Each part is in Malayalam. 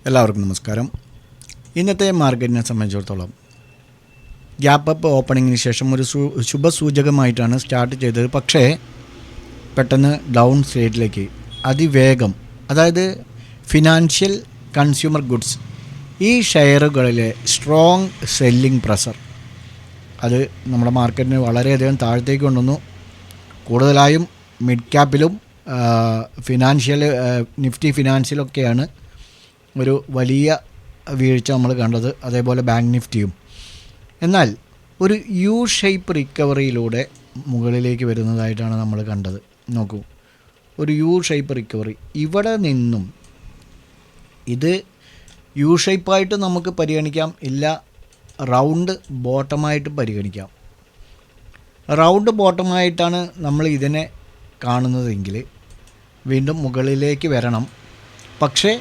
എല്ലാവർക്കും നമസ്കാരം. ഇന്നത്തെ മാർക്കറ്റിനെ സംബന്ധിച്ചിടത്തോളം ഗ്യാപ്പ് അപ്പ് ഓപ്പണിങ്ങിന് ശേഷം ഒരു ശുഭസൂചകമായിട്ടാണ് സ്റ്റാർട്ട് ചെയ്തത്. പക്ഷേ പെട്ടെന്ന് ഡൗൺ സൈഡിലേക്ക് അതിവേഗം, അതായത് ഫിനാൻഷ്യൽ കൺസ്യൂമർ ഗുഡ്സ് ഈ ഷെയറുകളിലെ സ്ട്രോങ് സെല്ലിംഗ് പ്രഷർ അത് നമ്മുടെ മാർക്കറ്റിനെ വളരെയധികം താഴത്തേക്ക് കൊണ്ടുവന്നു. കൂടുതലായും മിഡ് ക്യാപ്പിലും നിഫ്റ്റി ഫിനാൻഷ്യലൊക്കെയാണ് ഒരു വലിയ വീഴ്ച നമ്മൾ കണ്ടത്. അതേപോലെ ബാങ്ക് നിഫ്റ്റിയും. എന്നാൽ ഒരു യു ഷേപ്പ് റിക്കവറിയിലൂടെ മുകളിലേക്ക് വരുന്നതായിട്ടാണ് നമ്മൾ കണ്ടത്. നോക്കൂ, ഒരു യു ഷേപ്പ് റിക്കവറി. ഇവിടെ നിന്നും ഇത് യു ഷേപ്പായിട്ട് നമുക്ക് പരിഗണിക്കാം, ഇല്ല റൗണ്ട് ബോട്ടമായിട്ട് പരിഗണിക്കാം. റൗണ്ട് ബോട്ടമായിട്ടാണ് നമ്മൾ ഇതിനെ കാണുന്നതെങ്കിൽ വീണ്ടും മുകളിലേക്ക് വരണം. പക്ഷേ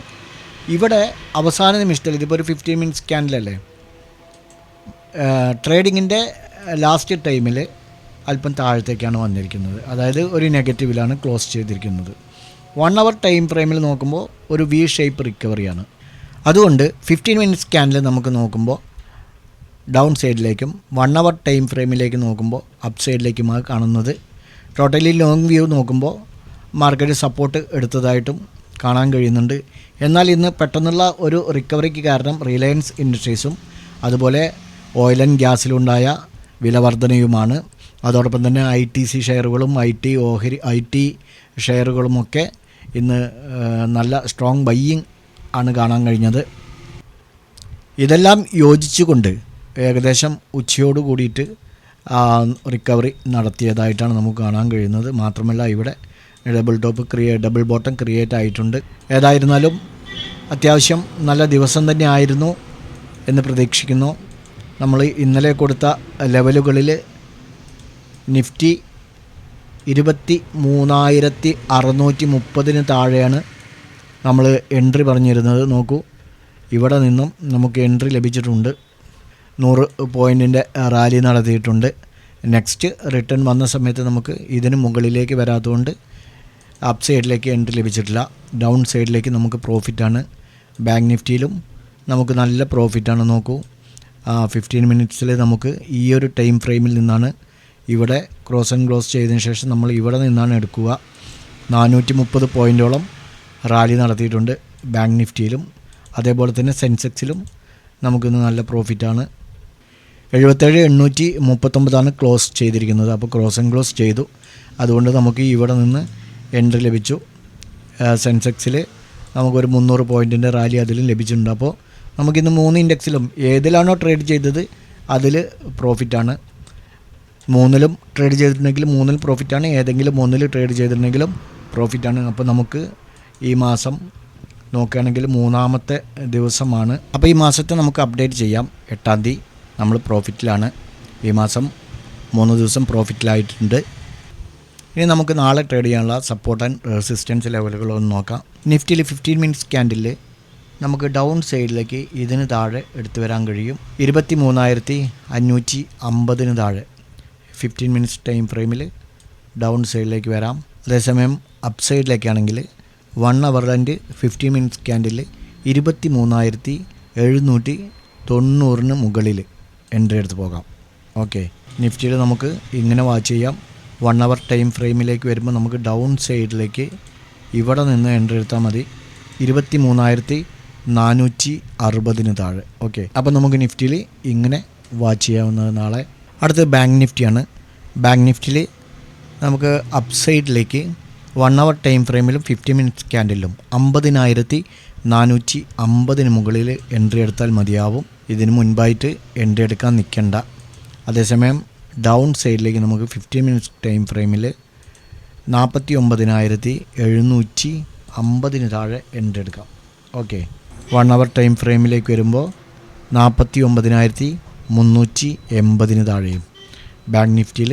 ഇവിടെ അവസാന നിമിഷത്തിൽ ഇതിപ്പോൾ ഒരു 15 മിനിറ്റ്സ് ക്യാൻഡിലല്ലേ, ട്രേഡിങ്ങിൻ്റെ ലാസ്റ്റ് ടൈമിൽ അല്പം താഴത്തേക്കാണ് വന്നിരിക്കുന്നത്. അതായത് ഒരു നെഗറ്റീവിലാണ് ക്ലോസ് ചെയ്തിരിക്കുന്നത്. 1 അവർ ടൈം ഫ്രെയിമിൽ നോക്കുമ്പോൾ ഒരു വി ഷേപ്പ് റിക്കവറിയാണ്. അതുകൊണ്ട് 15 മിനിറ്റ്സ് ക്യാൻഡിൽ നമുക്ക് നോക്കുമ്പോൾ ഡൗൺ സൈഡിലേക്കും 1 അവർ ടൈം ഫ്രെയിമിലേക്ക് നോക്കുമ്പോൾ അപ്പ് സൈഡിലേക്കുമാണ് കാണുന്നത്. ടോട്ടലി ലോങ് വ്യൂ നോക്കുമ്പോൾ മാർക്കറ്റ് സപ്പോർട്ട് എടുത്തതായിട്ടും കാണാൻ കഴിയുന്നുണ്ട്. എന്നാൽ ഇന്ന് പെട്ടെന്നുള്ള ഒരു റിക്കവറിക്ക് കാരണം റിലയൻസ് ഇൻഡസ്ട്രീസും അതുപോലെ ഓയിൽ ആൻഡ് ഗ്യാസിലുണ്ടായ വിലവർധനയുമാണ്. അതോടൊപ്പം തന്നെ ITC ഷെയറുകളും IT ഷെയറുകളുമൊക്കെ ഇന്ന് നല്ല സ്ട്രോങ് ബൈയിങ് ആണ് കാണാൻ കഴിഞ്ഞത്. ഇതെല്ലാം യോജിച്ചുകൊണ്ട് ഏകദേശം ഉച്ചയോട് കൂടിയിട്ട് റിക്കവറി നടത്തിയതായിട്ടാണ് നമുക്ക് കാണാൻ കഴിയുന്നത്. മാത്രമല്ല ഇവിടെ ഡബിൾ ബോട്ടം ക്രിയേറ്റ് ആയിട്ടുണ്ട്. ഏതായിരുന്നാലും അത്യാവശ്യം നല്ല ദിവസം തന്നെ ആയിരുന്നു എന്ന് പ്രതീക്ഷിക്കുന്നു. നമ്മൾ ഇന്നലെ കൊടുത്ത ലെവലുകളിൽ നിഫ്റ്റി 23,630 താഴെയാണ് നമ്മൾ എൻട്രി പറഞ്ഞിരുന്നത്. നോക്കൂ, ഇവിടെ നിന്നും നമുക്ക് എൻട്രി ലഭിച്ചിട്ടുണ്ട്. 100 പോയിൻറ്റിൻ്റെ റാലി നടത്തിയിട്ടുണ്ട്. നെക്സ്റ്റ് റിട്ടേൺ വന്ന സമയത്ത് നമുക്ക് ഇതിന് മുകളിലേക്ക് വരാത്തതുകൊണ്ട് അപ്പ് സൈഡിലേക്ക് എൻട്രി ലഭിച്ചിട്ടില്ല. ഡൗൺ സൈഡിലേക്ക് നമുക്ക് പ്രോഫിറ്റാണ്. ബാങ്ക് നിഫ്റ്റിയിലും നമുക്ക് നല്ല പ്രോഫിറ്റാണ്. നോക്കൂ, 15 മിനിറ്റ്സിൽ നമുക്ക് ഈ ഒരു ടൈം ഫ്രെയിമിൽ നിന്നാണ് ഇവിടെ ക്രോസ് ആൻഡ് ക്ലോസ് ചെയ്തതിന് ശേഷം നമ്മൾ ഇവിടെ നിന്നാണ് എടുക്കുക. 430 പോയിൻറ്റോളം റാലി നടത്തിയിട്ടുണ്ട് ബാങ്ക് നിഫ്റ്റിയിലും. അതേപോലെ തന്നെ സെൻസെക്സിലും നമുക്കിന്ന് നല്ല പ്രോഫിറ്റാണ്. 77,839 ക്ലോസ് ചെയ്തിരിക്കുന്നത്. അപ്പോൾ ക്രോസ് ആൻഡ് ക്ലോസ് ചെയ്തു. അതുകൊണ്ട് നമുക്ക് ഇവിടെ നിന്ന് എൻട്രി ലഭിച്ചു. സെൻസെക്സിൽ നമുക്കൊരു 300 പോയിൻറ്റിൻ്റെ റാലി അതിലും ലഭിച്ചിട്ടുണ്ട്. അപ്പോൾ നമുക്കിന്ന് 3 ഇൻഡെക്സിലും ഏതിലാണോ ട്രേഡ് ചെയ്തത് അതിൽ പ്രോഫിറ്റാണ്. 3ലും ട്രേഡ് ചെയ്തിട്ടുണ്ടെങ്കിൽ 3ൽ പ്രോഫിറ്റാണ്. ഏതെങ്കിലും 1ൽ ട്രേഡ് ചെയ്തിട്ടുണ്ടെങ്കിലും പ്രോഫിറ്റാണ്. അപ്പോൾ നമുക്ക് ഈ മാസം നോക്കുകയാണെങ്കിൽ 3ാമത്തെ ദിവസമാണ്. അപ്പോൾ ഈ മാസത്തെ നമുക്ക് അപ്ഡേറ്റ് ചെയ്യാം. 8-ാം തീയതി നമ്മൾ പ്രോഫിറ്റിലാണ്. ഈ മാസം 3 ദിവസം പ്രോഫിറ്റിലായിട്ടുണ്ട്. ഇനി നമുക്ക് നാളെ ട്രേഡ് ചെയ്യാനുള്ള സപ്പോർട്ട് ആൻഡ് റെസിസ്റ്റൻസ് ലെവലുകളൊന്ന് നോക്കാം. നിഫ്റ്റിയിൽ 15 മിനിറ്റ്സ് ക്യാൻഡിൽ നമുക്ക് ഡൗൺ സൈഡിലേക്ക് ഇതിന് താഴെ എടുത്തു വരാൻ കഴിയും. 23,550 താഴെ 15 മിനിറ്റ്സ് ടൈം ഫ്രെയിമിൽ ഡൗൺ സൈഡിലേക്ക് വരാം. അതേസമയം അപ്പ് സൈഡിലേക്കാണെങ്കിൽ 1 അവർ ആൻഡ് 15 മിനിറ്റ്സ് ക്യാൻഡിൽ 23,790 മുകളിൽ എൻട്രി എടുത്ത് പോകാം. ഓക്കെ, നിഫ്റ്റിയിൽ നമുക്ക് ഇങ്ങനെ വാച്ച് ചെയ്യാം. 1 അവർ ടൈം ഫ്രെയിമിലേക്ക് വരുമ്പോൾ നമുക്ക് ഡൗൺ സൈഡിലേക്ക് ഇവിടെ നിന്ന് എൻട്രി എടുത്താൽ മതി. 23,460 താഴെ. ഓക്കെ, അപ്പോൾ നമുക്ക് നിഫ്റ്റിയിൽ ഇങ്ങനെ വാച്ച് ചെയ്യാവുന്നത് നാളെ. അടുത്തത് ബാങ്ക് നിഫ്റ്റിയാണ്. ബാങ്ക് നിഫ്റ്റിയിൽ നമുക്ക് അപ്പ് സൈഡിലേക്ക് 1 അവർ ടൈം ഫ്രെയിമിലും 15 മിനിറ്റ്സ് ക്യാൻഡിലും 50,450 മുകളിൽ എൻട്രി എടുത്താൽ മതിയാവും. ഇതിന് മുൻപായിട്ട് എൻട്രി എടുക്കാൻ നിൽക്കേണ്ട. അതേസമയം ഡൗൺ സൈഡിലേക്ക് നമുക്ക് 15 മിനിറ്റ്സ് ടൈം ഫ്രെയിമിൽ 49,750 താഴെ എൻട്രി എടുക്കാം. ഓക്കെ, 1 അവർ ടൈം ഫ്രെയിമിലേക്ക് വരുമ്പോൾ 49,380 താഴെയും ബാങ്ക് നിഫ്റ്റിയിൽ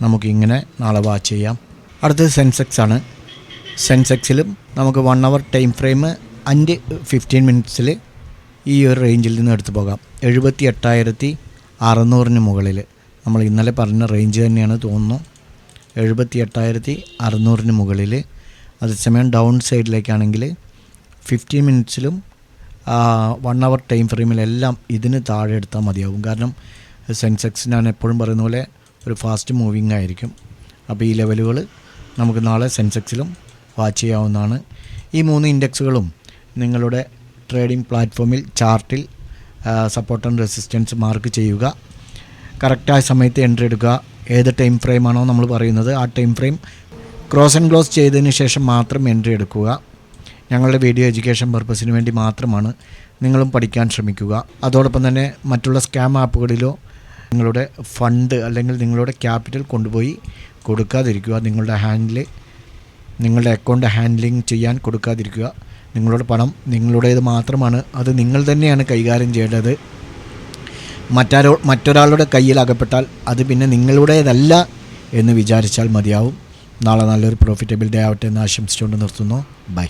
നമുക്കിങ്ങനെ നാളെ വാച്ച് ചെയ്യാം. അടുത്തത് സെൻസെക്സ് ആണ്. സെൻസെക്സിലും നമുക്ക് 1 അവർ ടൈം ഫ്രെയിം ആൻഡ് 15 മിനിറ്റ്സിൽ ഈ ഒരു റേഞ്ചിൽ നിന്ന് എടുത്തു പോകാം. 78,600 മുകളിൽ. നമ്മൾ ഇന്നലെ പറഞ്ഞ റേഞ്ച് തന്നെയാണ് തോന്നുന്നു. 78,600 മുകളിൽ. അതേസമയം ഡൗൺ സൈഡിലേക്കാണെങ്കിൽ 15 മിനിറ്റ്സിലും 1 അവർ ടൈം ഫ്രെയിമിലെല്ലാം ഇതിന് താഴെ എടുത്താൽ മതിയാവും. കാരണം സെൻസെക്സ് ഞാൻ എപ്പോഴും പറയുന്ന പോലെ ഒരു ഫാസ്റ്റ് മൂവിങ് ആയിരിക്കും. അപ്പോൾ ഈ ലെവലുകൾ നമുക്ക് നാളെ സെൻസെക്സിലും വാച്ച് ചെയ്യാവുന്നതാണ്. ഈ 3 ഇൻഡെക്സുകളും നിങ്ങളുടെ ട്രേഡിംഗ് പ്ലാറ്റ്ഫോമിൽ ചാർട്ടിൽ സപ്പോർട്ട് ആൻഡ് റെസിസ്റ്റൻസ് മാർക്ക് ചെയ്യുക. കറക്റ്റായ സമയത്ത് എൻട്രി എടുക്കുക. ഏത് ടൈം ഫ്രെയിമാണോ നമ്മൾ പറയുന്നത് ആ time frame cross and close ചെയ്തതിന് ശേഷം മാത്രം എൻട്രി എടുക്കുക. ഞങ്ങളുടെ വീഡിയോ എഡ്യൂക്കേഷൻ പർപ്പസിന് വേണ്ടി മാത്രമാണ്. നിങ്ങളും പഠിക്കാൻ ശ്രമിക്കുക. അതോടൊപ്പം തന്നെ മറ്റുള്ള സ്കാം ആപ്പുകളിലോ നിങ്ങളുടെ ഫണ്ട് അല്ലെങ്കിൽ നിങ്ങളുടെ ക്യാപിറ്റൽ കൊണ്ടുപോയി കൊടുക്കാതിരിക്കുക. നിങ്ങളുടെ അക്കൗണ്ട് ഹാൻഡ്ലിങ് ചെയ്യാൻ കൊടുക്കാതിരിക്കുക. നിങ്ങളുടെ പണം നിങ്ങളുടേത് മാത്രമാണ്. അത് നിങ്ങൾ തന്നെയാണ് കൈകാര്യം ചെയ്യേണ്ടത്. മറ്റൊരാളുടെ കയ്യിൽ അകപ്പെട്ടാൽ അത് പിന്നെ നിങ്ങളുടേതല്ല എന്ന് വിചാരിച്ചാൽ മതിയാവും. നാളെ നല്ലൊരു പ്രോഫിറ്റബിൾ ഡേ ആവട്ടെ എന്ന് ആശംസിച്ചുകൊണ്ട് നിർത്തുന്നു. ബൈ.